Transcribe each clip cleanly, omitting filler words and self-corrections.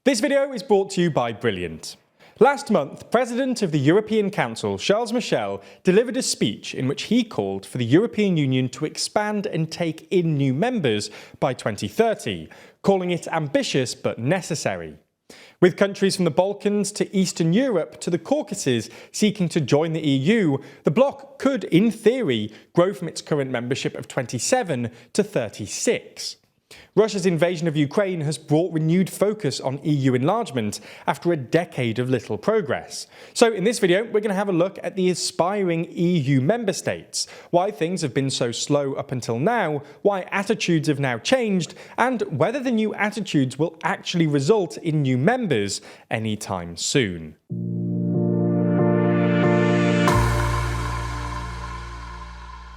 This video is brought to you by Brilliant. Last month, President of the European Council, Charles Michel, delivered a speech in which he called for the European Union to expand and take in new members by 2030, calling it ambitious but necessary. With countries from the Balkans to Eastern Europe to the Caucasus seeking to join the EU, the bloc could, in theory, grow from its current membership of 27 to 36. Russia's invasion of Ukraine has brought renewed focus on EU enlargement after a decade of little progress. So in this video, we're going to have a look at the aspiring EU member states, why things have been so slow up until now, why attitudes have now changed, and whether the new attitudes will actually result in new members anytime soon.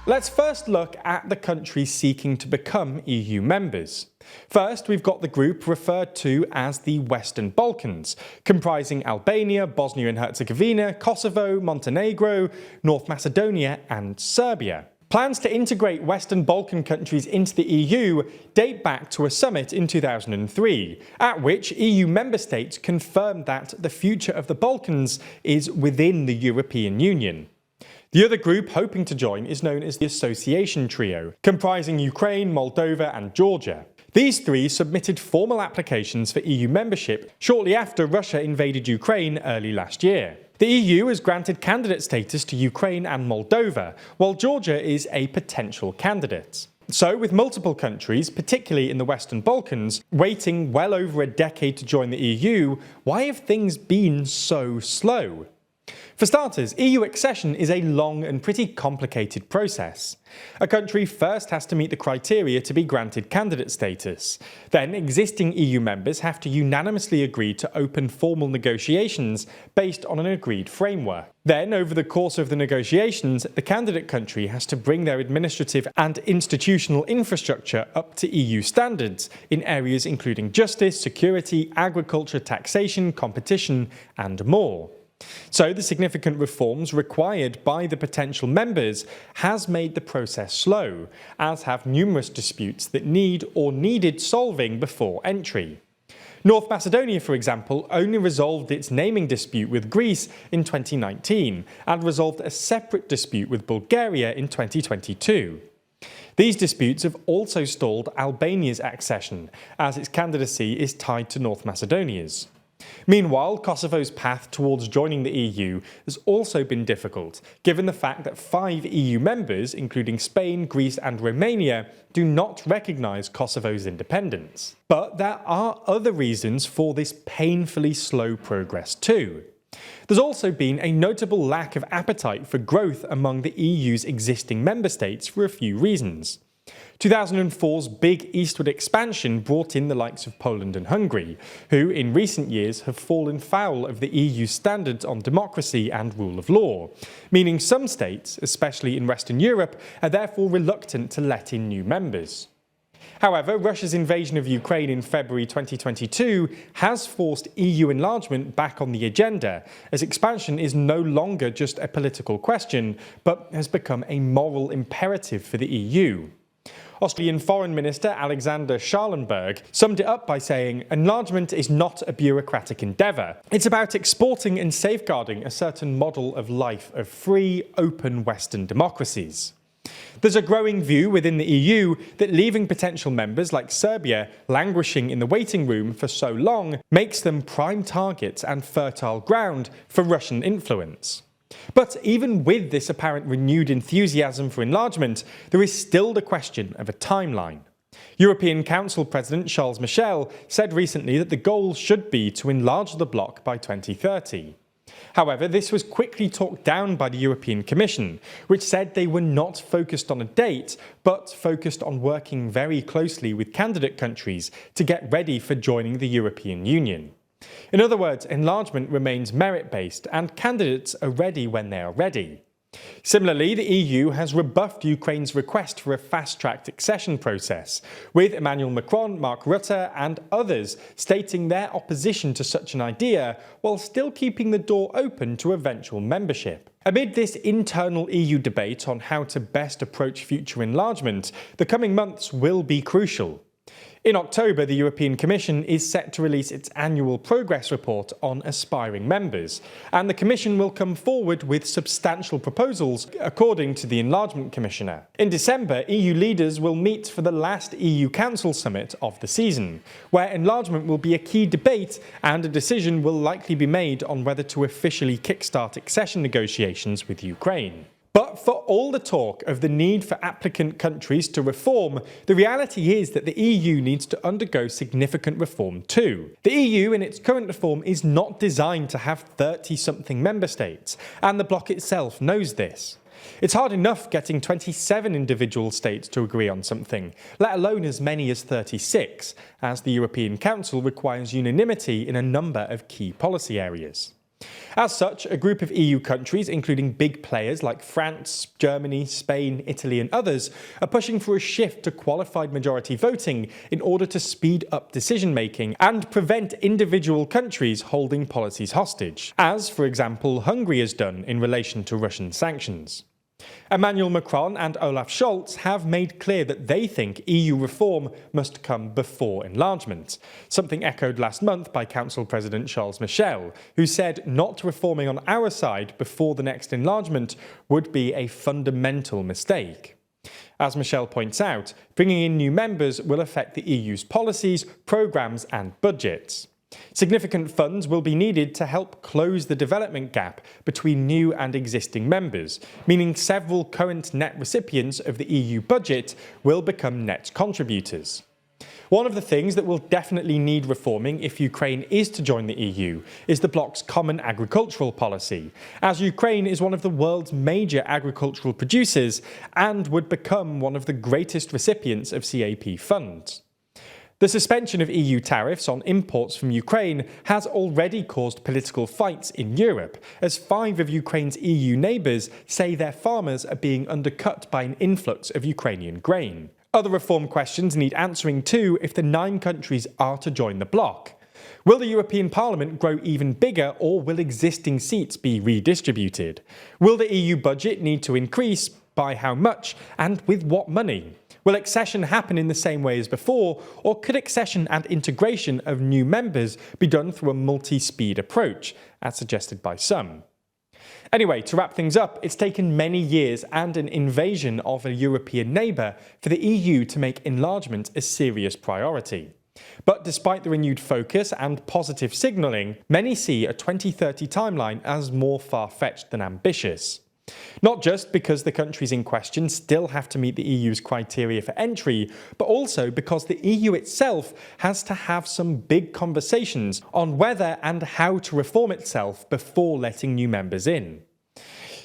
Let's first look at the countries seeking to become EU members. First, we've got the group referred to as the Western Balkans, comprising Albania, Bosnia and Herzegovina, Kosovo, Montenegro, North Macedonia and Serbia. Plans to integrate Western Balkan countries into the EU date back to a summit in 2003, at which EU member states confirmed that the future of the Balkans is within the European Union. The other group hoping to join is known as the Association Trio, comprising Ukraine, Moldova and Georgia. These three submitted formal applications for EU membership shortly after Russia invaded Ukraine early last year. The EU has granted candidate status to Ukraine and Moldova, while Georgia is a potential candidate. So, with multiple countries, particularly in the Western Balkans, waiting well over a decade to join the EU, why have things been so slow? For starters, EU accession is a long and pretty complicated process. A country first has to meet the criteria to be granted candidate status. Then, existing EU members have to unanimously agree to open formal negotiations based on an agreed framework. Then, over the course of the negotiations, the candidate country has to bring their administrative and institutional infrastructure up to EU standards in areas including justice, security, agriculture, taxation, competition, and more. So the significant reforms required by the potential members has made the process slow, as have numerous disputes that need or needed solving before entry. North Macedonia, for example, only resolved its naming dispute with Greece in 2019 and resolved a separate dispute with Bulgaria in 2022. These disputes have also stalled Albania's accession, as its candidacy is tied to North Macedonia's. Meanwhile, Kosovo's path towards joining the EU has also been difficult, given the fact that 5 EU members, including Spain, Greece and Romania, do not recognise Kosovo's independence. But there are other reasons for this painfully slow progress too. There's also been a notable lack of appetite for growth among the EU's existing member states for a few reasons. 2004's big eastward expansion brought in the likes of Poland and Hungary, who in recent years have fallen foul of the EU's standards on democracy and rule of law, meaning some states, especially in Western Europe, are therefore reluctant to let in new members. However, Russia's invasion of Ukraine in February 2022 has forced EU enlargement back on the agenda, as expansion is no longer just a political question, but has become a moral imperative for the EU. Austrian Foreign Minister Alexander Schallenberg summed it up by saying, "Enlargement is not a bureaucratic endeavour. It's about exporting and safeguarding a certain model of life of free, open Western democracies." There's a growing view within the EU that leaving potential members like Serbia languishing in the waiting room for so long makes them prime targets and fertile ground for Russian influence. But even with this apparent renewed enthusiasm for enlargement, there is still the question of a timeline. European Council President Charles Michel said recently that the goal should be to enlarge the bloc by 2030. However, this was quickly talked down by the European Commission, which said they were not focused on a date, but focused on working very closely with candidate countries to get ready for joining the European Union. In other words, enlargement remains merit-based and candidates are ready when they are ready. Similarly, the EU has rebuffed Ukraine's request for a fast-tracked accession process, with Emmanuel Macron, Mark Rutte and others stating their opposition to such an idea while still keeping the door open to eventual membership. Amid this internal EU debate on how to best approach future enlargement, the coming months will be crucial. In October, the European Commission is set to release its annual progress report on aspiring members, and the Commission will come forward with substantial proposals, according to the Enlargement Commissioner. In December, EU leaders will meet for the last EU Council summit of the season, where enlargement will be a key debate and a decision will likely be made on whether to officially kickstart accession negotiations with Ukraine. But for all the talk of the need for applicant countries to reform, the reality is that the EU needs to undergo significant reform too. The EU in its current form is not designed to have 30-something member states, and the bloc itself knows this. It's hard enough getting 27 individual states to agree on something, let alone as many as 36, as the European Council requires unanimity in a number of key policy areas. As such, a group of EU countries, including big players like France, Germany, Spain, Italy and others, are pushing for a shift to qualified majority voting in order to speed up decision-making and prevent individual countries holding policies hostage, as, for example, Hungary has done in relation to Russian sanctions. Emmanuel Macron and Olaf Scholz have made clear that they think EU reform must come before enlargement, something echoed last month by Council President Charles Michel, who said not reforming on our side before the next enlargement would be a fundamental mistake. As Michel points out, bringing in new members will affect the EU's policies, programmes and budgets. Significant funds will be needed to help close the development gap between new and existing members, meaning several current net recipients of the EU budget will become net contributors. One of the things that will definitely need reforming if Ukraine is to join the EU is the bloc's common agricultural policy, as Ukraine is one of the world's major agricultural producers and would become one of the greatest recipients of CAP funds. The suspension of EU tariffs on imports from Ukraine has already caused political fights in Europe, as 5 of Ukraine's EU neighbours say their farmers are being undercut by an influx of Ukrainian grain. Other reform questions need answering too if the 9 countries are to join the bloc. Will the European Parliament grow even bigger, or will existing seats be redistributed? Will the EU budget need to increase? By how much? And with what money? Will accession happen in the same way as before, or could accession and integration of new members be done through a multi-speed approach, as suggested by some? Anyway, to wrap things up, it's taken many years and an invasion of a European neighbour for the EU to make enlargement a serious priority. But despite the renewed focus and positive signalling, many see a 2030 timeline as more far-fetched than ambitious. Not just because the countries in question still have to meet the EU's criteria for entry, but also because the EU itself has to have some big conversations on whether and how to reform itself before letting new members in.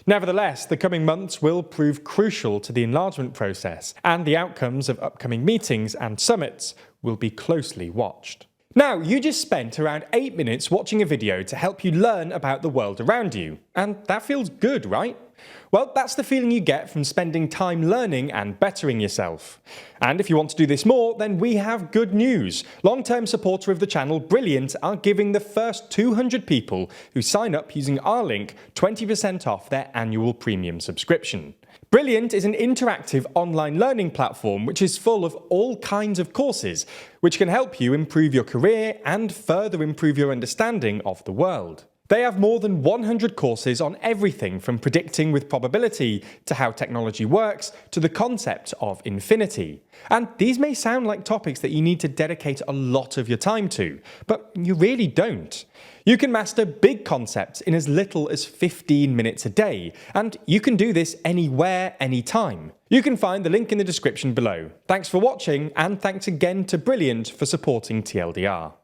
Nevertheless, the coming months will prove crucial to the enlargement process, and the outcomes of upcoming meetings and summits will be closely watched. Now, you just spent around 8 minutes watching a video to help you learn about the world around you, and that feels good, right? Well, that's the feeling you get from spending time learning and bettering yourself. And if you want to do this more, then we have good news. Long-term supporter of the channel Brilliant are giving the first 200 people who sign up using our link 20% off their annual premium subscription. Brilliant is an interactive online learning platform which is full of all kinds of courses which can help you improve your career and further improve your understanding of the world. They have more than 100 courses on everything from predicting with probability to how technology works to the concept of infinity. And these may sound like topics that you need to dedicate a lot of your time to, but you really don't. You can master big concepts in as little as 15 minutes a day, and you can do this anywhere, anytime. You can find the link in the description below. Thanks for watching, and thanks again to Brilliant for supporting TLDR.